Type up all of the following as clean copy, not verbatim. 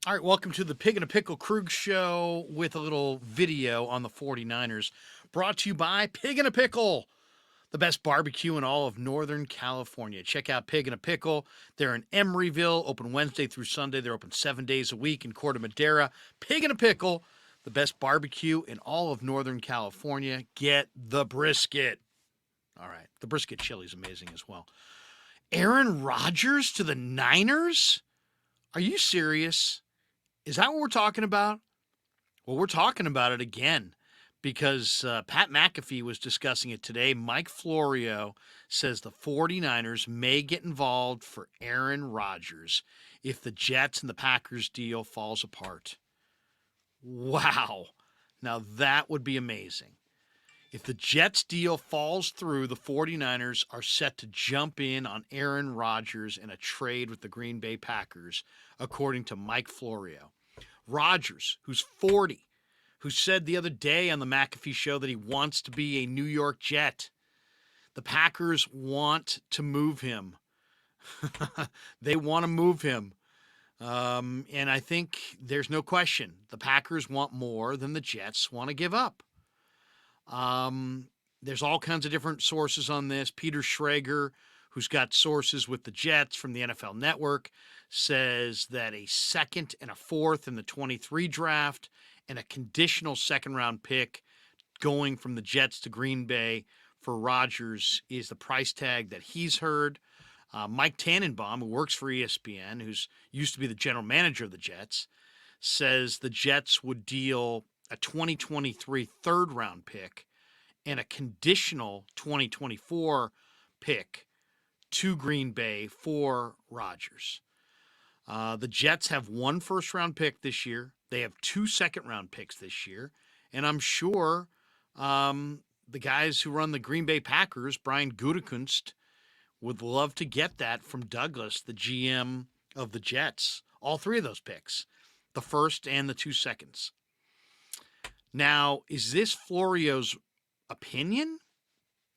All right, welcome to the Pig and a Pickle Krug Show with a little video on the 49ers. Brought to you by Pig and a Pickle, the best barbecue in all of Northern California. Check out Pig and a Pickle. They're in Emeryville, open Wednesday through Sunday. They're open 7 days a week in Corte Madera. Pig and a Pickle, the best barbecue in all of Northern California. Get the brisket. All right, the brisket chili is amazing as well. Aaron Rodgers to the Niners? Are you serious? Is that what we're talking about? Well, we're talking about it again because Pat McAfee was discussing it today. Mike Florio says the 49ers may get involved for Aaron Rodgers if the Jets and the Packers deal falls apart. Wow. Now that would be amazing. If the Jets deal falls through, the 49ers are set to jump in on Aaron Rodgers in a trade with the Green Bay Packers, according to Mike Florio. Rodgers, who's 40, who said the other day on the McAfee show that he wants to be a New York Jet. The Packers want to move him. They want to move him. And I think there's no question the Packers want more than the Jets want to give up. There's all kinds of different sources on this. Peter Schrager, who's got sources with the Jets from the NFL Network, says that a second and a fourth in the 23 draft and a conditional second-round pick going from the Jets to Green Bay for Rodgers is the price tag that he's heard. Mike Tannenbaum, who works for ESPN, who's used to be the general manager of the Jets, says the Jets would deal a 2023 third-round pick and a conditional 2024 pick to Green Bay for Rodgers. The Jets have one first-round pick this year. They have two second-round picks this year. And I'm sure the guys who run the Green Bay Packers, Brian Gutekunst, would love to get that from Douglas, the GM of the Jets. All three of those picks, the first and the two seconds. Now, is this Florio's opinion,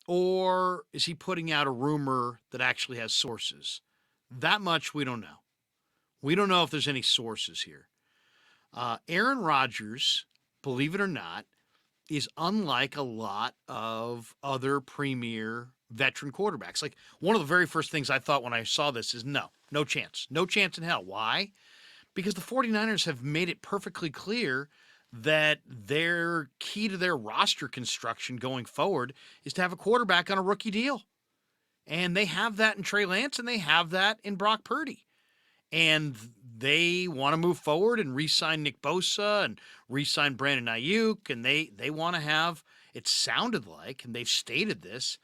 or is he putting out a rumor that actually has sources? That much we don't know. We don't know if there's any sources here. Aaron Rodgers, believe it or not, is unlike a lot of other premier veteran quarterbacks. Like, one of the very first things I thought when I saw this is no chance. No chance in hell. Why? Because the 49ers have made it perfectly clear that their key to their roster construction going forward is to have a quarterback on a rookie deal. And they have that in Trey Lance, and they have that in Brock Purdy. And they want to move forward and re-sign Nick Bosa and re-sign Brandon Ayuk. And they want to have, it sounded like, and they've stated this,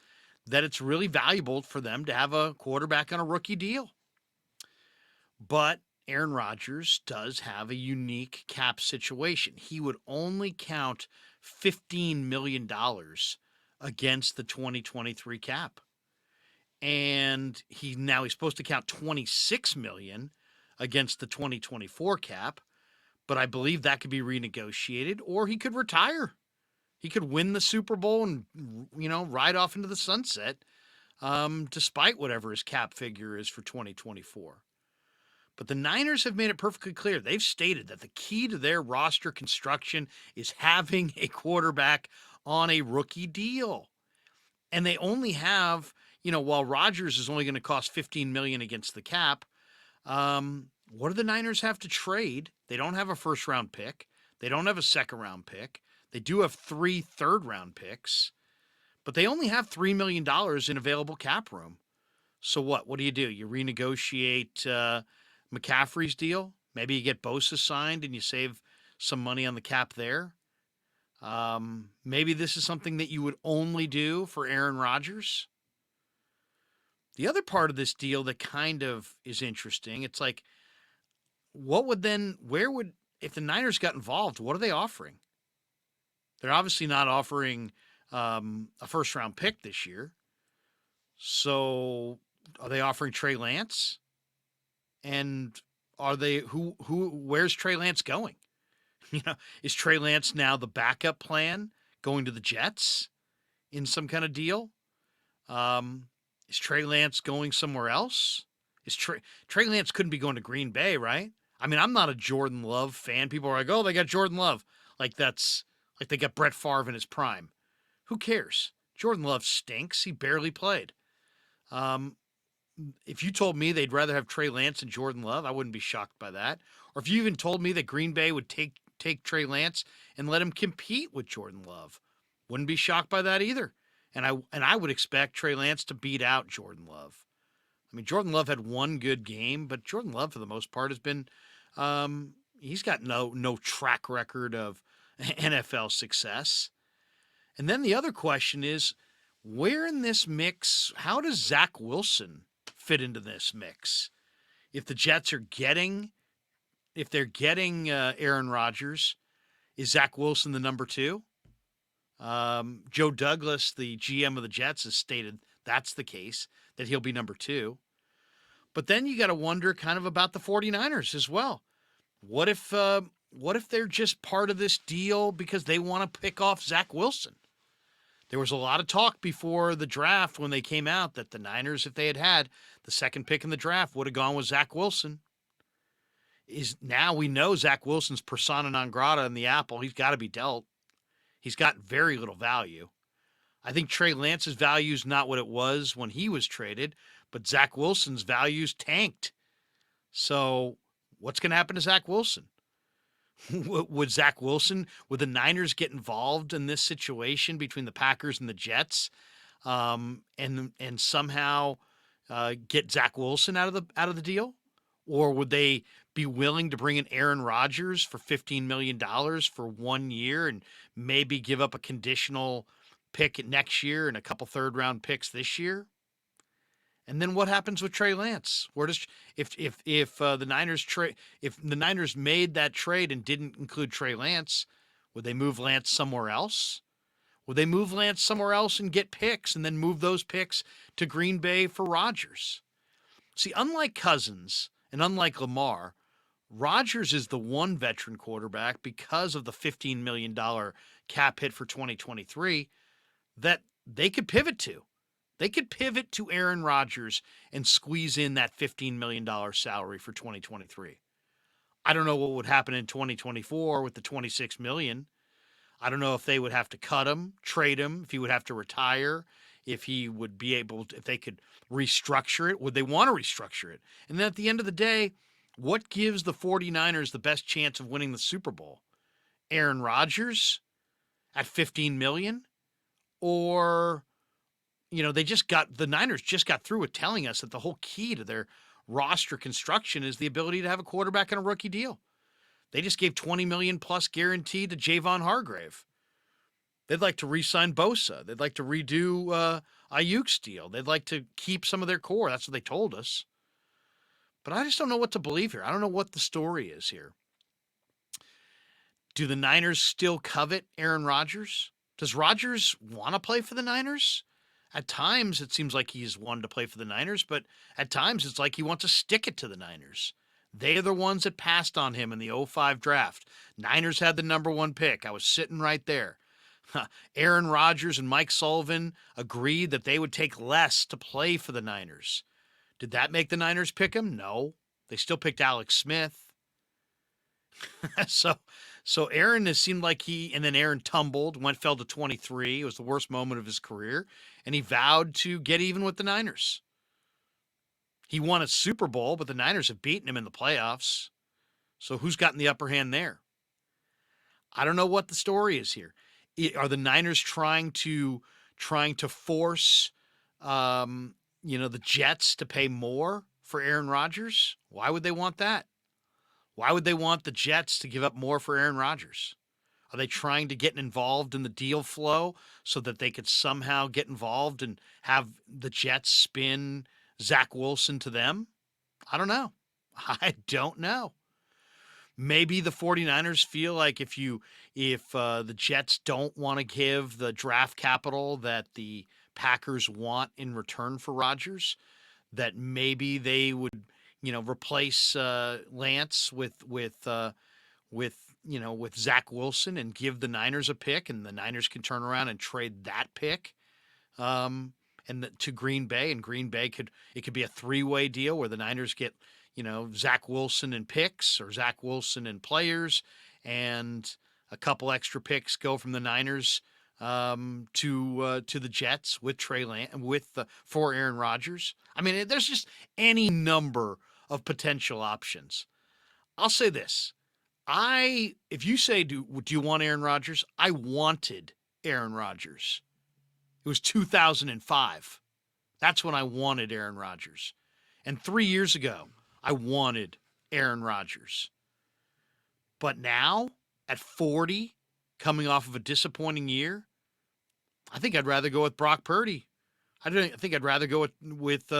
that it's really valuable for them to have a quarterback on a rookie deal. But Aaron Rodgers does have a unique cap situation. He would only count $15 million against the 2023 cap. And he's supposed to count $26 million against the 2024 cap, but I believe that could be renegotiated, or he could retire. He could win the Super Bowl and, ride off into the sunset, despite whatever his cap figure is for 2024. But the Niners have made it perfectly clear. They've stated that the key to their roster construction is having a quarterback on a rookie deal. And they only have, while Rodgers is only going to cost $15 million against the cap, what do the Niners have to trade? They don't have a first-round pick. They don't have a second-round pick. They do have 3 third-round picks. But they only have $3 million in available cap room. So what? What do? You renegotiate McCaffrey's deal? Maybe you get Bosa signed and you save some money on the cap there. Maybe this is something that you would only do for Aaron Rodgers. The other part of this deal that kind of is interesting, it's like, if the Niners got involved, what are they offering? They're obviously not offering a first round pick this year. So are they offering Trey Lance? And where's Trey Lance going? Is Trey Lance now the backup plan going to the Jets in some kind of deal? Is Trey Lance going somewhere else? Trey Lance couldn't be going to Green Bay, right? I mean, I'm not a Jordan Love fan. People are like, oh, they got Jordan Love. Like that's like they got Brett Favre in his prime. Who cares? Jordan Love stinks. He barely played. Um, if you told me they'd rather have Trey Lance than Jordan Love, I wouldn't be shocked by that. Or if you even told me that Green Bay would take Trey Lance and let him compete with Jordan Love, wouldn't be shocked by that either. And I would expect Trey Lance to beat out Jordan Love. I mean, Jordan Love had one good game, but Jordan Love for the most part has been he's got no track record of NFL success. And then the other question is, where in this mix, how does Zach Wilson fit into this mix? If the Jets are getting, if they're getting Aaron Rodgers, is Zach Wilson the number two? Joe Douglas, the GM of the Jets, has stated that's the case, that he'll be number two. But then you got to wonder kind of about the 49ers as well. What if they're just part of this deal because they want to pick off Zach Wilson? There was a lot of talk before the draft when they came out that the Niners, if they had the second pick in the draft, would have gone with Zach Wilson. Now we know Zach Wilson's persona non grata in the Apple. He's got to be dealt. He's got very little value. I think Trey Lance's value is not what it was when he was traded, but Zach Wilson's value's tanked. So what's going to happen to Zach Wilson? Would the Niners get involved in this situation between the Packers and the Jets, and somehow get Zach Wilson out of the deal, or would they be willing to bring in Aaron Rodgers for $15 million for 1 year and maybe give up a conditional pick next year and a couple third-round picks this year? And then what happens with Trey Lance? Where does if the Niners made that trade and didn't include Trey Lance, would they move Lance somewhere else? Would they move Lance somewhere else and get picks and then move those picks to Green Bay for Rodgers? See, unlike Cousins and unlike Lamar, Rodgers is the one veteran quarterback because of the $15 million cap hit for 2023 that they could pivot to. They could pivot to Aaron Rodgers and squeeze in that $15 million salary for 2023. I don't know what would happen in 2024 with the $26 million. I don't know if they would have to cut him, trade him, if he would have to retire, if he would be able to, if they could restructure it. Would they want to restructure it? And then at the end of the day, what gives the 49ers the best chance of winning the Super Bowl? Aaron Rodgers at $15 million? Or the Niners just got through with telling us that the whole key to their roster construction is the ability to have a quarterback on a rookie deal. They just gave $20 million plus guaranteed to Javon Hargrave. They'd like to re-sign Bosa. They'd like to redo Ayuk's deal. They'd like to keep some of their core. That's what they told us. But I just don't know what to believe here. I don't know what the story is here. Do the Niners still covet Aaron Rodgers? Does Rodgers want to play for the Niners? At times, it seems like he's wanted to play for the Niners, but at times it's like he wants to stick it to the Niners. They are the ones that passed on him in the 2005 draft. Niners had the number one pick. I was sitting right there. Aaron Rodgers and Mike Sullivan agreed that they would take less to play for the Niners. Did that make the Niners pick him? No. They still picked Alex Smith. So Aaron has seemed like and then Aaron fell to 23. It was the worst moment of his career. And he vowed to get even with the Niners. He won a Super Bowl, but the Niners have beaten him in the playoffs. So who's gotten the upper hand there? I don't know what the story is here. Are the Niners trying to force, the Jets to pay more for Aaron Rodgers? Why would they want that? Why would they want the Jets to give up more for Aaron Rodgers? Are they trying to get involved in the deal flow so that they could somehow get involved and have the Jets spin Zach Wilson to them? I don't know. I don't know. Maybe the 49ers feel like if the Jets don't want to give the draft capital that the Packers want in return for Rodgers, that maybe they would replace Lance with Zach Wilson and give the Niners a pick, and the Niners can turn around and trade that pick to Green Bay, and Green Bay could be a three-way deal where the Niners get Zach Wilson and picks or Zach Wilson and players, and a couple extra picks go from the Niners to the Jets with for Aaron Rodgers. I mean, there's just any number of potential options. I'll say this: if you say do you want Aaron Rodgers? I wanted Aaron Rodgers. It was 2005. That's when I wanted Aaron Rodgers. And 3 years ago, I wanted Aaron Rodgers. But now, at 40, coming off of a disappointing year, I think I'd rather go with Brock Purdy. I think I'd rather go with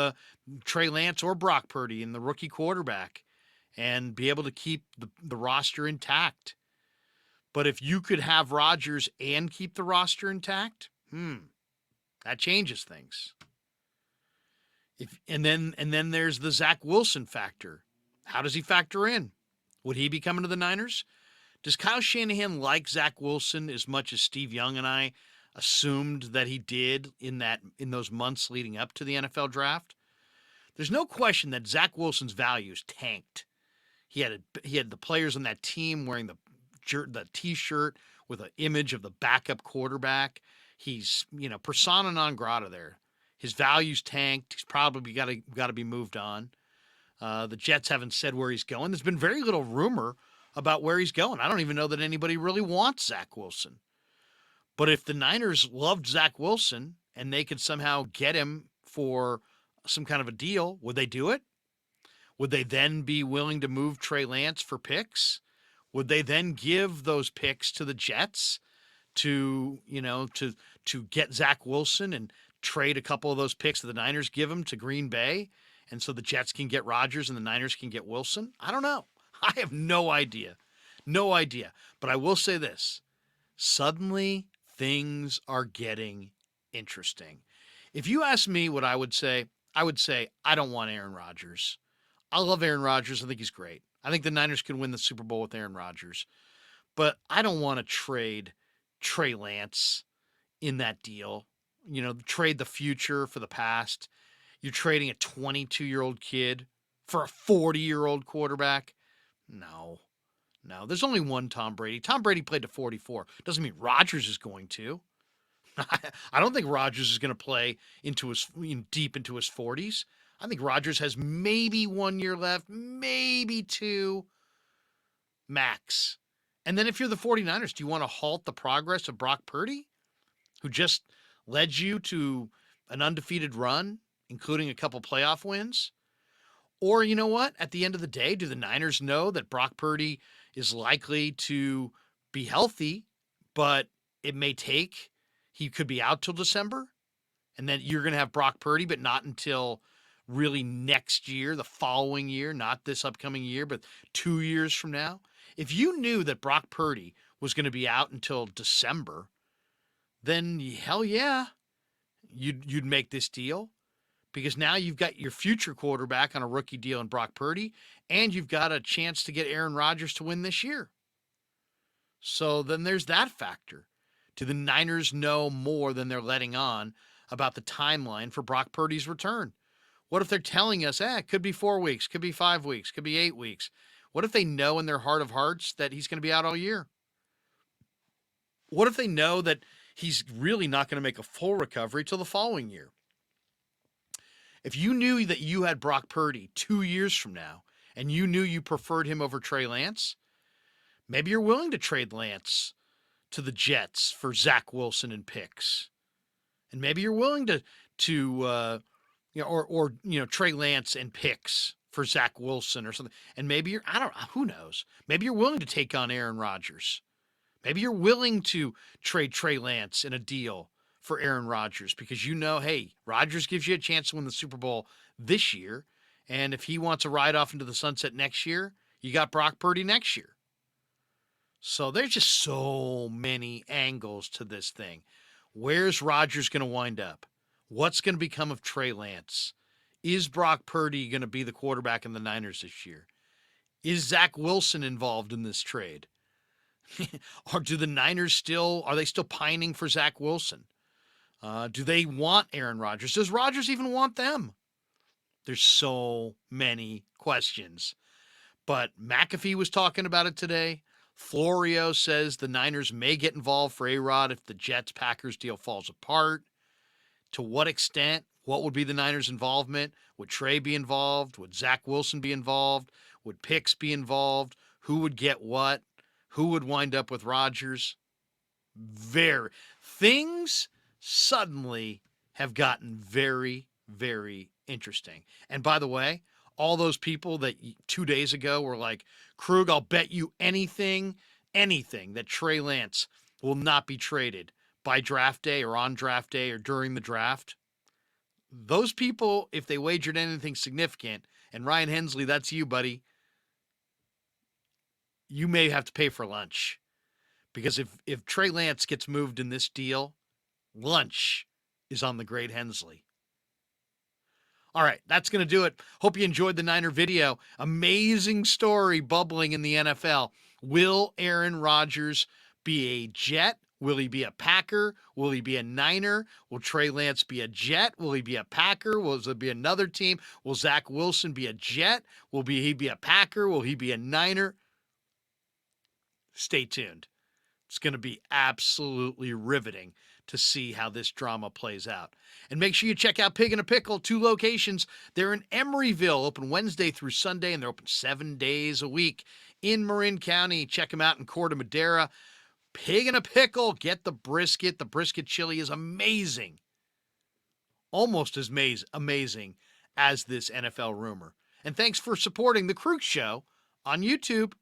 Trey Lance or Brock Purdy in the rookie quarterback and be able to keep the roster intact. But if you could have Rodgers and keep the roster intact, that changes things. And then there's the Zach Wilson factor. How does he factor in? Would he be coming to the Niners? Does Kyle Shanahan like Zach Wilson as much as Steve Young and I assumed that he did in those months leading up to the NFL draft? There's no question that Zach Wilson's values tanked. He had the players on that team wearing the T-shirt with an image of the backup quarterback. He's persona non grata there. His values tanked. He's probably got to be moved on. The Jets haven't said where he's going. There's been very little rumor about where he's going. I don't even know that anybody really wants Zach Wilson. But if the Niners loved Zach Wilson and they could somehow get him for some kind of a deal, would they do it? Would they then be willing to move Trey Lance for picks? Would they then give those picks to the Jets to get Zach Wilson and trade a couple of those picks that the Niners give him to Green Bay, and so the Jets can get Rodgers and the Niners can get Wilson? I don't know. I have no idea. No idea. But I will say this. Suddenly, things are getting interesting. If you ask me what I would say I don't want Aaron Rodgers. I love Aaron Rodgers. I think he's great. I think the Niners can win the Super Bowl with Aaron Rodgers. But I don't want to trade Trey Lance in that deal. Trade the future for the past. You're trading a 22-year-old kid for a 40-year-old quarterback? No. There's only one Tom Brady. Tom Brady played to 44. Doesn't mean Rodgers is going to. I don't think Rodgers is going to play deep into his 40s. I think Rodgers has maybe 1 year left, maybe two, max. And then if you're the 49ers, do you want to halt the progress of Brock Purdy, who just led you to an undefeated run, including a couple playoff wins? Or you know what? At the end of the day, do the Niners know that Brock Purdy is likely to be healthy, but he could be out till December? And then you're going to have Brock Purdy, but not until really next year, the following year, not this upcoming year, but 2 years from now. If you knew that Brock Purdy was going to be out until December, then hell yeah, you'd make this deal, because now you've got your future quarterback on a rookie deal in Brock Purdy, and you've got a chance to get Aaron Rodgers to win this year. So then there's that factor. Do the Niners know more than they're letting on about the timeline for Brock Purdy's return? What if they're telling us, it could be 4 weeks, could be 5 weeks, could be 8 weeks? What if they know in their heart of hearts that he's going to be out all year? What if they know that he's really not going to make a full recovery till the following year? If you knew that you had Brock Purdy 2 years from now and you knew you preferred him over Trey Lance, maybe you're willing to trade Lance to the Jets for Zach Wilson and picks. And maybe you're willing to Trey Lance and picks for Zach Wilson or something. And maybe who knows? Maybe you're willing to take on Aaron Rodgers. Maybe you're willing to trade Trey Lance in a deal for Aaron Rodgers because hey, Rodgers gives you a chance to win the Super Bowl this year. And if he wants to ride off into the sunset next year, you got Brock Purdy next year. So there's just so many angles to this thing. Where's Rodgers going to wind up? What's going to become of Trey Lance? Is Brock Purdy going to be the quarterback in the Niners this year? Is Zach Wilson involved in this trade? Or do the Niners are they still pining for Zach Wilson? Do they want Aaron Rodgers? Does Rodgers even want them? There's so many questions. But McAfee was talking about it today. Florio says the Niners may get involved for A-Rod if the Jets-Packers deal falls apart. To what extent? What would be the Niners' involvement? Would Trey be involved? Would Zach Wilson be involved? Would Pitts be involved? Who would get what? Who would wind up with Rodgers? Things suddenly have gotten very, very interesting. And by the way, all those people that 2 days ago were like, Krug, I'll bet you anything that Trey Lance will not be traded by draft day or on draft day or during the draft. Those people, if they wagered anything significant, and Ryan Hensley, that's you, buddy, you may have to pay for lunch. Because if Trey Lance gets moved in this deal, lunch is on the great Hensley. All right, that's going to do it. Hope you enjoyed the Niner video. Amazing story bubbling in the NFL. Will Aaron Rodgers be a Jet? Will he be a Packer? Will he be a Niner? Will Trey Lance be a Jet? Will he be a Packer? Will there be another team? Will Zach Wilson be a Jet? Will he be a Packer? Will he be a Niner? Stay tuned. It's going to be absolutely riveting to see how this drama plays out. And make sure you check out Pig in a Pickle, 2 locations. They're in Emeryville, open Wednesday through Sunday, and they're open 7 days a week in Marin County. Check them out in Corte Madera. Pig in a Pickle. Get the brisket. The brisket chili is amazing. Almost as amazing as this NFL rumor. And thanks for supporting The Krueger Show on YouTube.